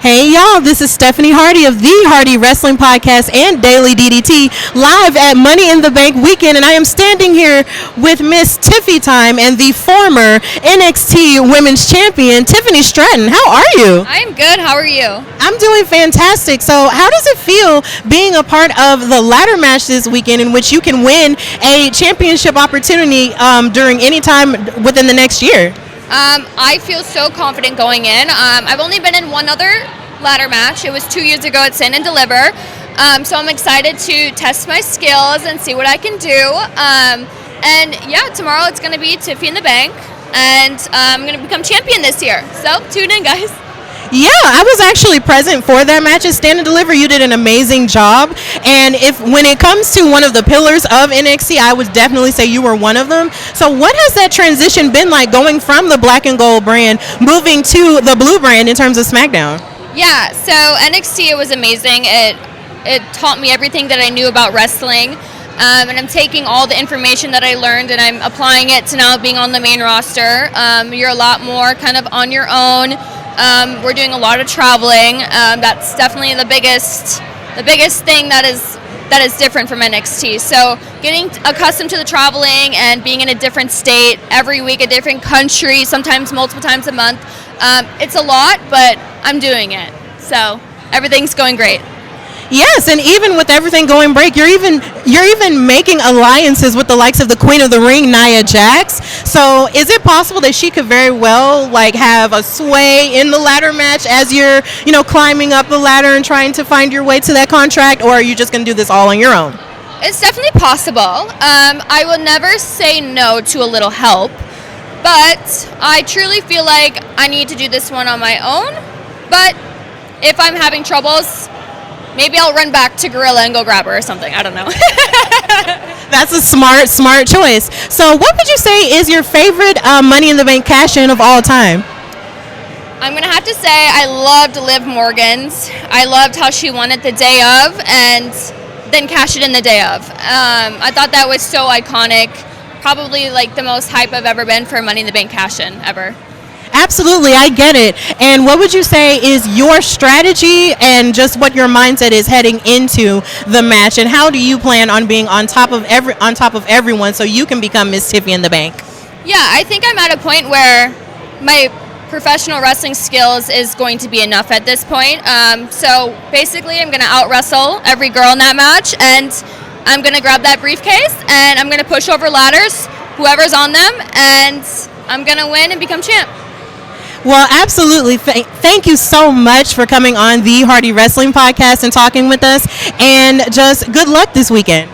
Hey y'all, this is Stephanie Hardy of the Hardy Wrestling Podcast and Daily DDT live at Money in the Bank weekend, and I am standing here with Miss Tiffy Time and the former NXT Women's Champion, Tiffany Stratton. How are you? I'm good. How are you? I'm doing fantastic. So how does it feel being a part of the ladder match this weekend in which you can win a championship opportunity during any time within the next year? I feel so confident going in. I've only been in one other ladder match. It was 2 years ago at Stand and Deliver. So I'm excited to test my skills and see what I can do. And yeah, tomorrow it's going to be Tiffy in the Bank. And I'm going to become champion this year. So tune in, guys. Yeah, I was actually present for that match at Stand and Deliver. You did an amazing job. And when it comes to one of the pillars of NXT, I would definitely say you were one of them. So what has that transition been like going from the black and gold brand, moving to the blue brand in terms of Smackdown? Yeah, so NXT, it was amazing. It taught me everything that I knew about wrestling. And I'm taking all the information that I learned and I'm applying it to now being on the main roster. You're a lot more kind of on your own. We're doing a lot of traveling. That's definitely the biggest thing that is different from NXT. So getting accustomed to the traveling and being in a different state every week, a different country, sometimes multiple times a month. It's a lot, but I'm doing it. So everything's going great. Yes, and even with everything going break, you're even making alliances with the likes of the Queen of the Ring, Nia Jax. So is it possible that she could very well have a sway in the ladder match as you're, climbing up the ladder and trying to find your way to that contract, or are you just going to do this all on your own? It's definitely possible. I will never say no to a little help, but I truly feel like I need to do this one on my own. But if I'm having troubles, maybe I'll run back to Gorilla and go grab her or something. I don't know. That's a smart choice. So what would you say is your favorite Money in the Bank cash-in of all time? I'm going to have to say I loved Liv Morgan's. I loved how she won it the day of and then cashed it in the day of. I thought that was so iconic. Probably the most hype I've ever been for a Money in the Bank cash-in ever. Absolutely, I get it. And what would you say is your strategy and just what your mindset is heading into the match, and how do you plan on being on top of everyone so you can become Miss Tiffy in the Bank? Yeah, I think I'm at a point where my professional wrestling skills is going to be enough at this point. So basically, I'm going to out-wrestle every girl in that match, and I'm going to grab that briefcase, and I'm going to push over ladders, whoever's on them, and I'm going to win and become champ. Well, absolutely. Thank you so much for coming on the Hardy Wrestling Podcast and talking with us. And just good luck this weekend.